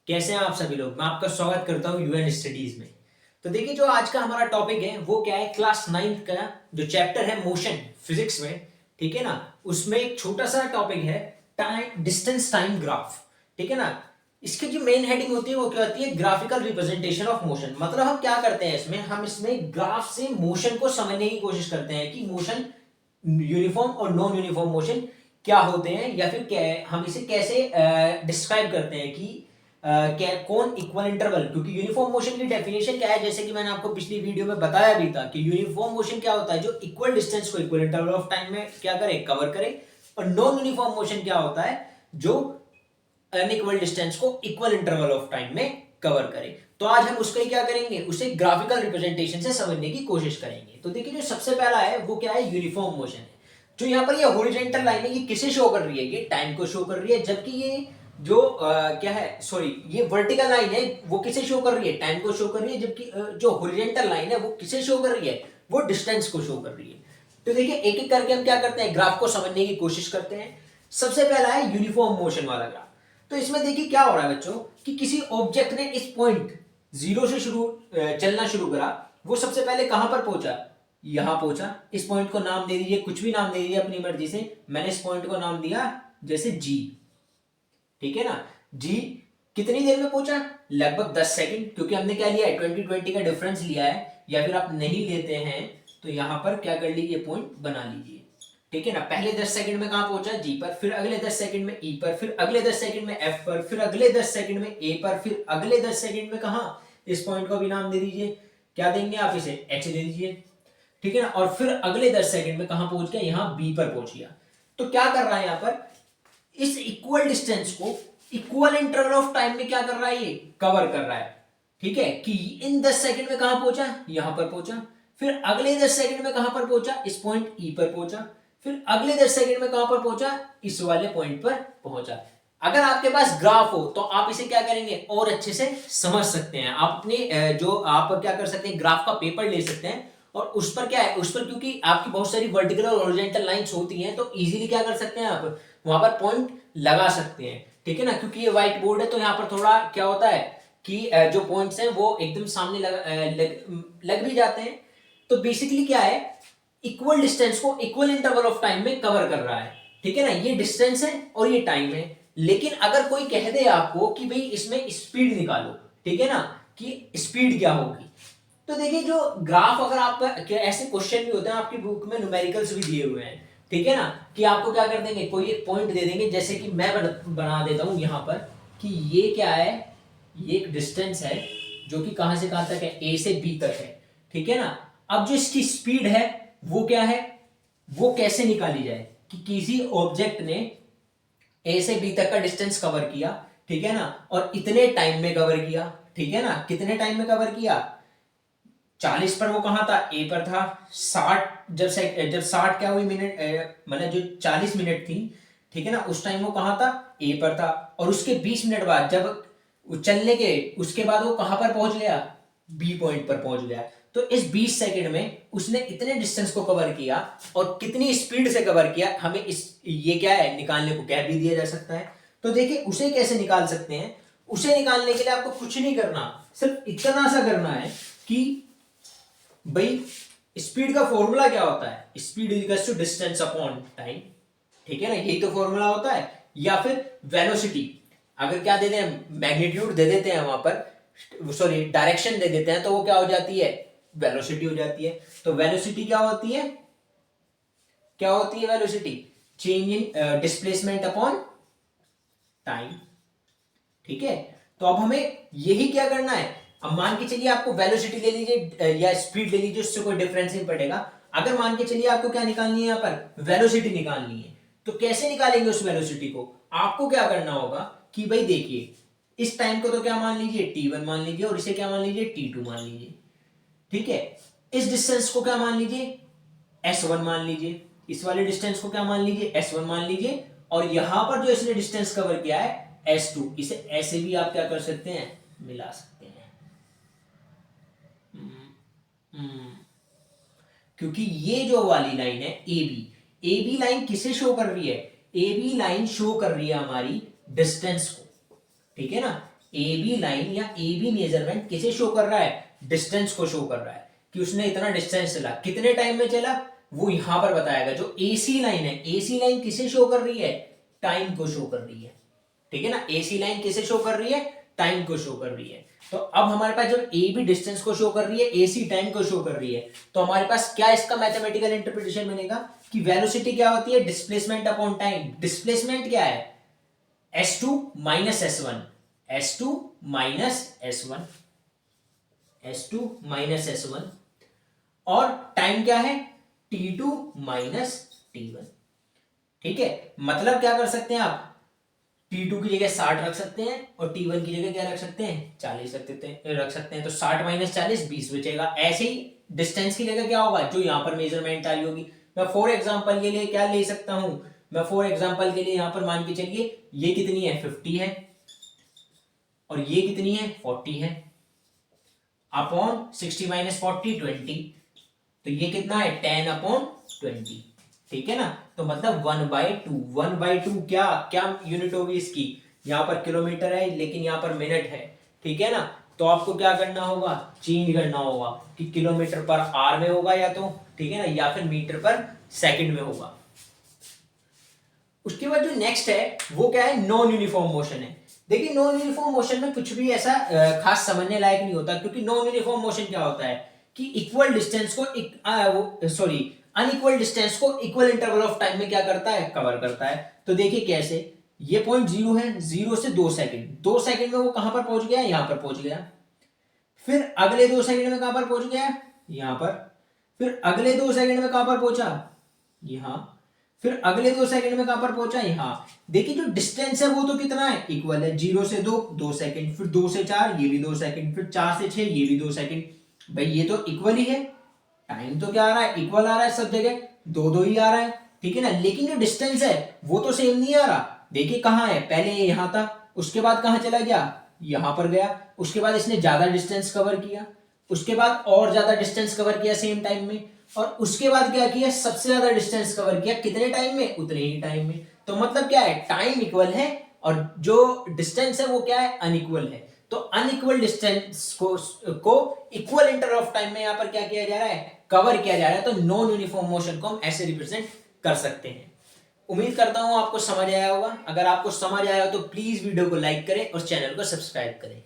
कैसे हैं आप सभी लोग। मैं आपका स्वागत करता हूं यूएन स्टडीज में। तो देखिए, जो आज का हमारा टॉपिक है वो क्या है, क्लास 9th का जो चैप्टर है मोशन फिजिक्स में, ठीक है ना। उसमें एक छोटा सा टॉपिक है टाइम डिस्टेंस टाइम ग्राफ, ठीक है ना। इसकी जो मेन हेडिंग होती है वो क्या होती है, ग्राफिकल रिप्रेजेंटेशन ऑफ मोशन। मतलब हम क्या करते हैं इसमें, हम इसमें ग्राफ से मोशन को समझने की कोशिश करते हैं कि मोशन यूनिफॉर्म और नॉन यूनिफॉर्म मोशन क्या होते हैं, या फिर क्या हम इसे कैसे डिस्क्राइब करते हैं कि क्या कौन इक्वल इंटरवल। क्योंकि यूनिफॉर्म मोशन की डेफिनेशन क्या है, जैसे कि मैंने आपको पिछली वीडियो में बताया भी था कि यूनिफॉर्म मोशन क्या होता है, जो इक्वल डिस्टेंस को इक्वल इंटरवल ऑफ टाइम में क्या करे, कवर करे। और नॉन यूनिफॉर्म मोशन क्या होता है, जो अनइक्वल डिस्टेंस को इक्वल इंटरवल ऑफ टाइम में कवर करे। तो आज हम उसका ही क्या करेंगे, उसे ग्राफिकल रिप्रेजेंटेशन से समझने की कोशिश करेंगे। तो देखिए, जो सबसे पहला है वो क्या है, यूनिफॉर्म मोशन है। जो यहाँ पर ये हॉरिजॉन्टल लाइन है, ये किसे शो कर रही है, ये टाइम को शो कर रही है। जबकि ये जो क्या है, सॉरी, ये वर्टिकल लाइन है, वो किसे शो कर रही है, टाइम को शो कर रही है। जबकि जो हॉरिजॉन्टल लाइन है वो किसे शो कर रही है, वो डिस्टेंस को शो कर रही है। तो देखिए, एक एक करके हम क्या करते हैं, ग्राफ को समझने की कोशिश करते हैं। सबसे पहला है यूनिफॉर्म मोशन वाला ग्राफ। तो इसमें देखिए क्या हो रहा है बच्चों, कि किसी ऑब्जेक्ट ने इस पॉइंट जीरो से चलना शुरू करा। वो सबसे पहले कहां पर पहुंचा, यहां पहुंचा। इस पॉइंट को नाम दे दीजिए, कुछ भी नाम दे दीजिए अपनी मर्जी से। मैंने इस पॉइंट को नाम दिया जैसे जी, ठीक है ना। जी कितनी देर में पहुंचा, लगभग 10 सेकंड। क्योंकि हमने क्या लिया है, 20-20 का डिफरेंस लिया है। या फिर आप नहीं लेते हैं तो यहां पर क्या कर लीजिए, पॉइंट बना लीजिए, ठीक है ना। पहले 10 सेकंड में कहां पहुंचा, जी पर, फिर अगले 10 सेकंड में ई पर, फिर अगले 10 सेकंड में एफ पर, फिर अगले 10 सेकंड में ए पर, फिर अगले 10 सेकंड में कहा, इस पॉइंट को भी नाम दे दीजिए। क्या देंगे आप इसे, एच दे दीजिए, ठीक है ना। और फिर अगले 10 सेकंड में कहां पहुंच गया, यहां बी पर पहुंच गया। तो क्या कर रहा है यहां पर, इस इक्वल डिस्टेंस को इक्वल इंटरवल ऑफ टाइम में क्या कर रहा है, ये कवर कर रहा है, ठीक है। कि इन 10 सेकंड में कहां पहुंचा, यहां पर पहुंचा। फिर अगले 10 सेकंड में कहां पर पहुंचा, इस पॉइंट ई पर पहुंचा। फिर अगले 10 सेकंड में कहां पर पहुंचा, इस वाले पॉइंट पर पहुंचा। अगर आपके पास ग्राफ हो तो आप इसे क्या करेंगे, और अच्छे से समझ सकते हैं। आप अपने जो आप क्या कर सकते हैं, ग्राफ का पेपर ले सकते हैं। और उस पर क्या है, उस पर क्योंकि आपकी बहुत सारी वर्टिकल और हॉरिजॉन्टल लाइंस होती हैं, तो इजीली क्या कर सकते हैं, आप वहां पर पॉइंट लगा सकते हैं, ठीक है ना। क्योंकि ये व्हाइट बोर्ड है तो यहाँ पर थोड़ा क्या होता है कि जो पॉइंट्स हैं वो एकदम सामने लग भी जाते हैं। तो बेसिकली क्या है, इक्वल डिस्टेंस को इक्वल इंटरवल ऑफ टाइम में कवर कर रहा है, ठीक है ना। ये डिस्टेंस है और ये टाइम है। लेकिन अगर कोई कह दे आपको कि भाई इसमें स्पीड निकालो, ठीक है ना, कि स्पीड क्या होगी। तो देखिए, जो ग्राफ, अगर आप क्या ऐसे क्वेश्चन भी होते हैं आपकी बुक में, न्यूमेरिकल्स भी दिए हुए हैं, ठीक है ना। कि आपको क्या कर देंगे, कोई एक पॉइंट दे देंगे, जैसे कि मैं बना देता हूं यहां पर कि ये क्या है, ये एक डिस्टेंस है जो कि कहां से कहां तक है, ए से बी तक है, ठीक है ना। अब जो इसकी स्पीड है वो क्या है, वो कैसे निकाली जाए, कि किसी ऑब्जेक्ट ने ए से बी तक का डिस्टेंस कवर किया, ठीक है ना, और इतने टाइम में कवर किया, ठीक है ना। कितने टाइम में कवर किया, 40 पर वो कहां था, ए पर था। 60 जब 60 क्या हुई मिनट, मतलब जो 40 मिनट थी, ठीक है ना, उस टाइम वो कहां था, ए पर था। और उसके 20 मिनट बाद जब चलने के उसके बाद वो कहां पर पहुंच गया, बी पॉइंट पर पहुंच गया। तो इस 20 सेकंड में उसने इतने डिस्टेंस को कवर किया और कितनी स्पीड से कवर किया, हमें इस ये क्या है, निकालने को कह भी दिया जा सकता है। तो देखिए, उसे कैसे निकाल सकते हैं। उसे निकालने के लिए आपको कुछ नहीं करना, सिर्फ इतना सा करना है कि भाई स्पीड का फॉर्मूला क्या होता है, speed equals to distance upon time, ठीक है ना, यही तो फॉर्मूला होता है। या फिर वेलोसिटी, अगर क्या देते हैं, मैग्नीट्यूड दे देते हैं वहां पर, सॉरी डायरेक्शन दे देते हैं, तो वो क्या हो जाती है, वेलोसिटी हो जाती है। तो वेलोसिटी क्या होती है, क्या होती है velocity, change in displacement upon time, ठीक है। तो अब हमें यही क्या करना है, अब मान के चलिए आपको वेलोसिटी ले लीजिए या स्पीड ले लीजिए, उससे कोई डिफरेंस नहीं पड़ेगा। अगर मान के चलिए आपको क्या निकालनी है, यहाँ पर वेलोसिटी निकालनी है, तो कैसे निकालेंगे उस वेलोसिटी को। आपको क्या करना होगा कि भाई देखिए, इस टाइम को तो क्या मान लीजिए, t1 मान लीजिए, और इसे क्या मान लीजिए, t2 मान लीजिए, ठीक है। इस डिस्टेंस को क्या मान लीजिए, s1 मान लीजिए। इस वाले डिस्टेंस को क्या मान लीजिए, s1 मान लीजिए। और यहां पर जो इसने डिस्टेंस कवर किया है s2, इसे ऐसे भी आप क्या कर सकते हैं, मिला सकते हैं। हम्म, क्योंकि ये जो वाली लाइन है ए बी लाइन किसे शो कर रही है, ए बी लाइन शो कर रही है हमारी डिस्टेंस को, ठीक है ना। ए बी लाइन या ए बी मेजरमेंट किसे शो कर रहा है, डिस्टेंस को शो कर रहा है कि उसने इतना डिस्टेंस चला, कितने टाइम में चला वो यहां पर बताएगा। जो एसी लाइन है, एसी लाइन किसे शो कर रही है, टाइम को शो कर रही है, ठीक है ना। एसी लाइन किसे शो कर रही है, टाइम को शो कर रही है। तो अब हमारे पास जब ए बी डिस्टेंस को शो कर रही है, एसी टाइम को शो कर रही है, तो हमारे पास क्या इसका मैथमेटिकल इंटरप्रिटेशन बनेगा कि वेलोसिटी क्या होती है, डिस्प्लेसमेंट अपॉन टाइम। डिस्प्लेसमेंट क्या है, s2 minus s1, s2 minus s1, s2 minus s1, और टाइम क्या है, t2 माइनस t1, ठीक है। मतलब क्या कर सकते हैं आप, T2 की जगह 60 रख सकते हैं और T1 की जगह क्या रख सकते हैं, 40 रख सकते हैं। तो 60 माइनस 40 20 बचेगा। ऐसे ही डिस्टेंस की जगह क्या होगा, जो यहाँ पर मेजरमेंट आई होगी। मैं फॉर एग्जांपल के लिए क्या ले सकता हूं, मैं फॉर एग्जांपल के लिए यहाँ पर मान के चलिए ये कितनी है 50 है और ये कितनी है 40 है, अपॉन 60 माइनस 40 20, तो ये कितना है 10 अपॉन 20, ठीक है ना। तो मतलब 1/2, 1/2 क्या क्या यूनिट होगी इसकी, यहाँ पर किलोमीटर है लेकिन यहाँ पर मिनट है, ठीक है ना। तो आपको क्या करना होगा, चेंज करना होगा कि किलोमीटर पर आर में होगा या तो, ठीक है ना, या फिर मीटर पर सेकंड में होगा। उसके बाद जो नेक्स्ट है वो क्या है, नॉन यूनिफॉर्म मोशन है। देखिए नॉन यूनिफॉर्म मोशन में कुछ भी ऐसा खास समझने लायक नहीं होता, क्योंकि नॉन यूनिफॉर्म मोशन क्या होता है कि इक्वल डिस्टेंस को सॉरी अनइक्वल डिस्टेंस को इक्वल इंटरवल ऑफ टाइम में क्या करता है, कवर करता है। तो देखिए कैसे, ये पॉइंट 0 है, 0 से 2 सेकंड, 2 सेकंड में वो कहां पर पहुंच गया, यहां पर पहुंच गया। फिर अगले 2 सेकंड में कहां पर पहुंच गया, यहां पर। फिर अगले 2 सेकंड में कहां पर पहुंचा, यहां। फिर अगले 2 सेकंड में कहां पर पहुंचा, यहां। देखिए जो डिस्टेंस है वो तो कितना है, इक्वल है, 0 से 2 2 सेकंड, फिर 2 से 4 ये भी 2 सेकंड, फिर 4 से 6 ये भी 2 सेकंड। भाई ये तो इक्वल ही है, टाइम तो क्या आ रहा है, इक्वल आ रहा है, सब जगह 2 2 ही आ रहा है, ठीक है ना। लेकिन जो डिस्टेंस है वो तो सेम नहीं आ रहा। देखिए कहां है, पहले ये यहां था, उसके बाद कहां चला गया, यहां पर गया, उसके बाद इसने ज्यादा डिस्टेंस कवर किया, उसके बाद और ज्यादा डिस्टेंस कवर किया सेम टाइम में, और उसके बाद क्या किया, सबसे ज्यादा डिस्टेंस कवर किया, कितने टाइम में, उतने ही टाइम में। तो मतलब क्या है, टाइम इक्वल है और जो डिस्टेंस है वो क्या है, अनइक्वल है। तो अनइक्वल डिस्टेंस को इक्वल इंटरवल ऑफ टाइम में यहां पर क्या किया जा रहा है, कवर किया जा रहा है। तो नॉन यूनिफॉर्म मोशन को हम ऐसे रिप्रेजेंट कर सकते हैं। उम्मीद करता हूं आपको समझ आया होगा। अगर आपको समझ आया हो तो प्लीज वीडियो को लाइक करें और चैनल को सब्सक्राइब करें।